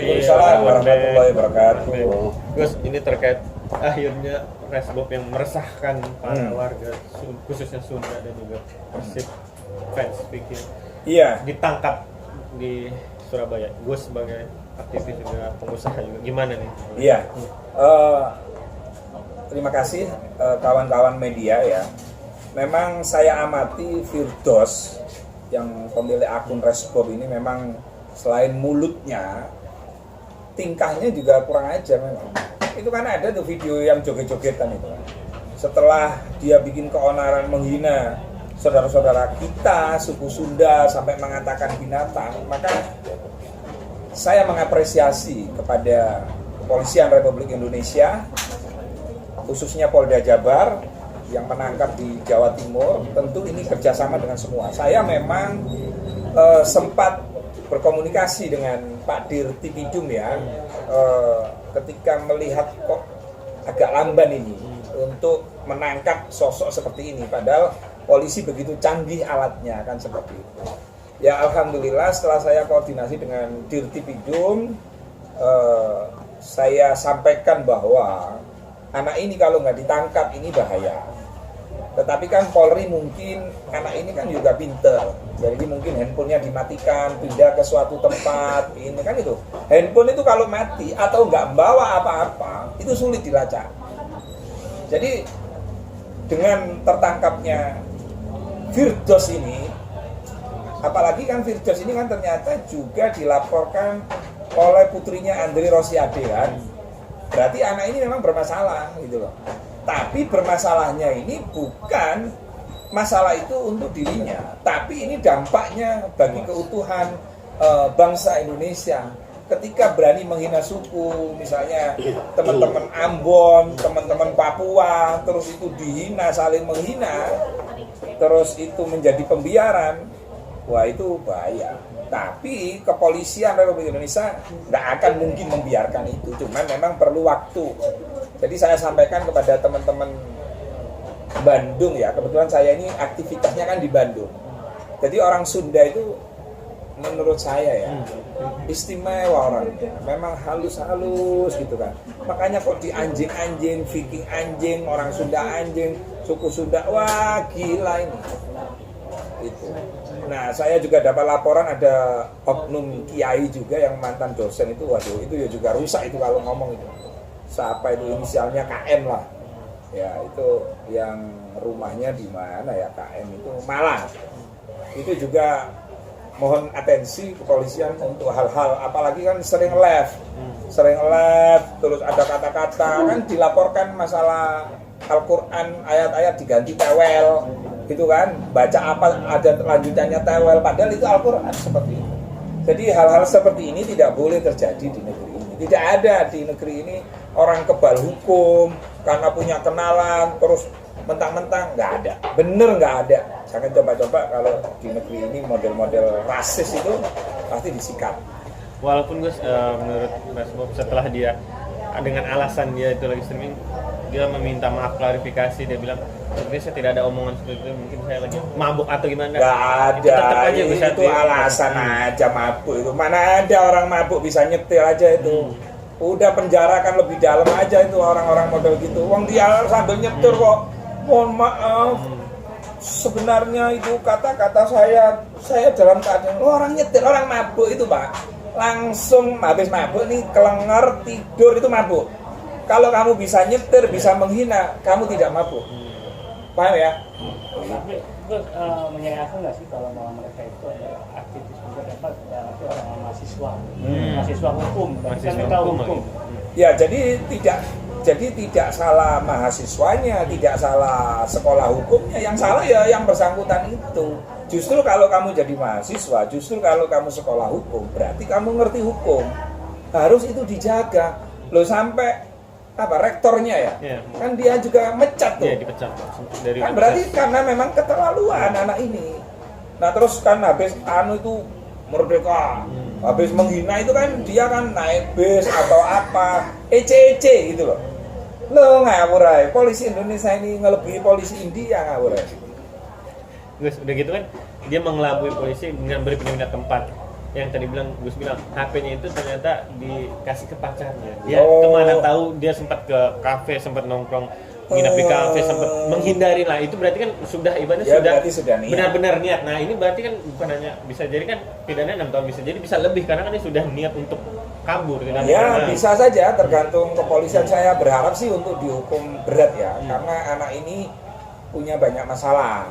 Waalaikumsalam warahmatullahi wabarakatuh. Gus, ini terkait akhirnya Resbob yang meresahkan para warga, khususnya Sunda dan juga Persib fans pikir. Iya. Ditangkap di Surabaya. Gus sebagai aktivis juga pengusaha juga, gimana nih? Iya. Terima kasih kawan-kawan media ya. Memang saya amati Firdos yang pemilik akun Resbob ini memang selain mulutnya, tingkahnya juga kurang ajar memang. Itu kan ada tuh video yang joget-jogetan itu. Setelah dia bikin keonaran menghina saudara-saudara kita, suku Sunda sampai mengatakan binatang, maka saya mengapresiasi kepada Kepolisian Republik Indonesia, khususnya Polda Jabar yang menangkap di Jawa Timur. Tentu ini kerjasama dengan semua. Saya memang sempat berkomunikasi dengan Pak Dir Tipidum ya, ketika melihat kok agak lamban ini untuk menangkap sosok seperti ini, padahal polisi begitu canggih alatnya kan seperti itu. Ya alhamdulillah setelah saya koordinasi dengan Dir Tipidum, saya sampaikan bahwa anak ini kalau nggak ditangkap ini bahaya. Tetapi kan Polri mungkin anak ini kan juga pinter, jadi mungkin handphonenya dimatikan, pindah ke suatu tempat, ini kan itu. Handphone itu kalau mati atau nggak bawa apa-apa, itu sulit dilacak. Jadi dengan tertangkapnya Firdos ini, apalagi kan Firdos ini kan ternyata juga dilaporkan oleh putrinya Andri Rosiade kan, berarti anak ini memang bermasalah gitu loh. Tapi bermasalahnya ini bukan masalah itu untuk dirinya, tapi ini dampaknya bagi keutuhan bangsa Indonesia. Ketika berani menghina suku, misalnya teman-teman Ambon, teman-teman Papua, terus itu dihina, saling menghina, terus itu menjadi pembiaran, wah itu bahaya. Tapi Kepolisian Republik Indonesia tidak akan mungkin membiarkan itu, cuman memang perlu waktu. Jadi saya sampaikan kepada teman-teman Bandung ya, kebetulan saya ini aktivitasnya kan di Bandung. Jadi orang Sunda itu menurut saya ya istimewa orangnya, memang halus-halus gitu kan. Makanya kok di anjing-anjing, Viking anjing, orang Sunda anjing, suku Sunda, wah gila ini. Itu. Nah saya juga dapat laporan ada oknum kiai juga yang mantan dosen itu, waduh itu ya juga rusak itu kalau ngomong itu. Siapa itu inisialnya KM lah, ya itu yang rumahnya di mana ya, KM itu Malang. Itu juga mohon atensi kepolisian untuk hal-hal, apalagi kan sering live, terus ada kata-kata kan dilaporkan masalah Al-Quran ayat-ayat diganti tewel, gitu kan, baca apa ada lanjutannya tewel, padahal itu Al-Quran seperti itu. Jadi hal-hal seperti ini tidak boleh terjadi di negeri ini. Tidak ada di negeri ini orang kebal hukum karena punya kenalan terus mentang-mentang, nggak ada, bener nggak ada. Jangan coba-coba kalau di negeri ini model-model rasis itu pasti disikat. Walaupun Gus, menurut Resbob setelah dia dengan alasan dia itu lagi streaming, dia meminta maaf klarifikasi, dia bilang sebenarnya saya tidak ada omongan seperti itu, mungkin saya lagi mabuk atau gimana. Nggak ada, aja, itu alasan aja mabuk itu. Mana ada orang mabuk bisa nyetir aja itu. Udah penjarakan lebih dalam aja itu orang-orang model gitu. Wong dia sambil nyetir kok. Mohon maaf. Sebenarnya itu kata-kata saya dalam keadaan orang nyetir, orang mabuk itu Pak. Langsung habis mabuk nih kelenger tidur itu mabuk. Kalau kamu bisa nyetir, bisa menghina, kamu tidak mabuk. Paham ya? Tapi menyayangkan nggak sih kalau mereka itu adalah aktivis juga dapat orang mahasiswa, mahasiswa hukum, mahasiswa hukum. Ya jadi tidak salah mahasiswanya, tidak salah sekolah hukumnya, yang salah ya yang bersangkutan itu. Justru kalau kamu jadi mahasiswa, justru kalau kamu sekolah hukum, berarti kamu ngerti hukum. Harus itu dijaga. Loh sampai rektornya ya, kan dia juga mecat tuh. Dipecat. Kan berarti karena memang keterlaluan anak ini. Nah terus kan habis itu merdeka, habis menghina itu kan dia kan naik bis atau apa, ece gitu loh. Lo ngawur aja, polisi Indonesia ini ngelebihi polisi India ngawur aja. Gus, udah gitu kan dia mengelabui polisi dengan beri pindah tempat. yang tadi Gus bilang HP-nya itu ternyata dikasih ke pacarnya. Dia kemana tahu dia sempat ke kafe, sempat nongkrong, menginap di kafe, sempat menghindari lah. Itu berarti kan sudah ibaratnya sudah benar-benar niat. Nah ini berarti kan bukan hanya bisa jadi kan pidananya 6 tahun, bisa jadi bisa lebih karena kan ini sudah niat untuk kabur. Ya bisa saja, tergantung kepolisian. Saya berharap sih untuk dihukum berat ya, karena anak ini punya banyak masalah.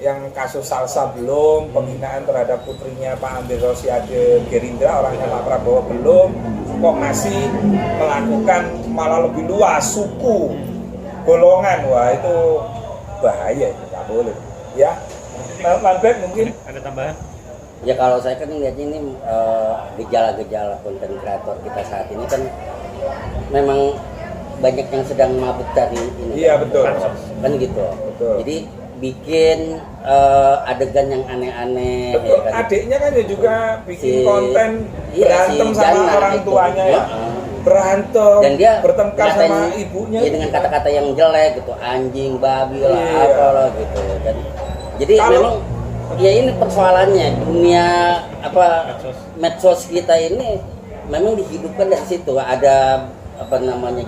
Yang kasus Salsa belum, penghinaan terhadap putrinya Pak Amir Rosiade Gerindra, orangnya Pak Prabowo belum, kok masih melakukan malah lebih luas suku, golongan. Wah itu bahaya, itu nggak boleh ya. Lanbek mungkin ada tambahan? Ya kalau saya kan melihatnya ini gejala-gejala konten kreator kita saat ini kan memang banyak yang sedang mabuk cari ini. Iya betul. Kan gitu. Betul. Jadi bikin adegan yang aneh-aneh. Betul. Ya kan? Adiknya kan juga bikin konten berantem sama Jana orang itu. tuanya ya. Berantem, Dan dia bertengkar sama ibunya. Ya, dengan kata-kata yang jelek gitu, anjing, babi lah, apalah gitu. Jadi memang ya ini persoalannya dunia medsos kita ini memang dihidupkan dari situ. Ada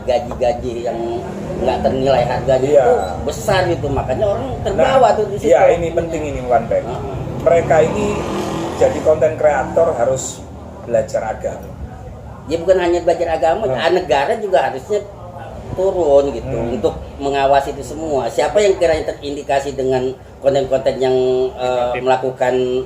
gaji-gaji yang nggak ternilai harganya itu besar gitu, makanya orang terbawa tuh di situ. Iya, ini penting ini Wan Bek. Mereka ini jadi konten kreator harus belajar agama. Ya bukan hanya belajar agama, negara juga harusnya turun gitu untuk mengawasi itu semua. Siapa yang kiranya terindikasi dengan konten-konten yang melakukan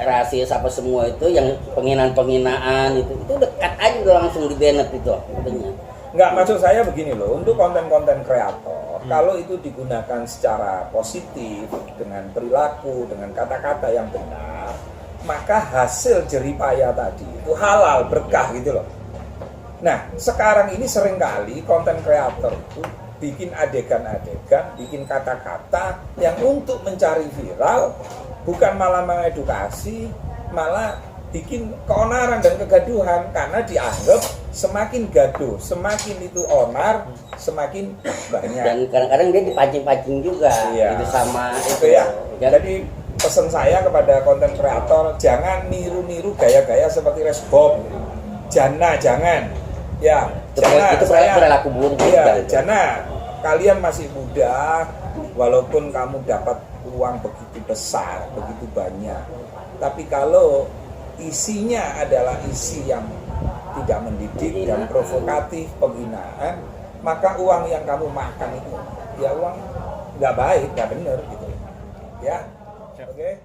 rasis apa semua itu, yang penghinaan itu dekat aja udah langsung di banned itu katanya. Enggak, maksud saya begini loh, untuk konten-konten kreator kalau itu digunakan secara positif dengan perilaku, dengan kata-kata yang benar, maka hasil jeripaya tadi itu halal, berkah gitu loh. Nah, sekarang ini seringkali konten kreator itu bikin adegan-adegan, bikin kata-kata yang untuk mencari viral, bukan malah mengedukasi, malah bikin keonaran dan kegaduhan, karena dianggap semakin gaduh, semakin itu onar, semakin banyak. Dan kadang-kadang dia dipancing-pancing juga, itu sama itu ya. Jadi pesan saya kepada konten kreator, jangan niru-niru gaya-gaya seperti Resbob, Jana, jangan. Ya, Jana, itu perilaku buruk. Ya, Jana, kalian masih muda, walaupun kamu dapat uang begitu besar, begitu banyak, tapi kalau isinya adalah isi yang tidak mendidik dan provokatif, penghinaan, maka uang yang kamu makan itu ya uang nggak baik, nggak benar gitu ya. Oke.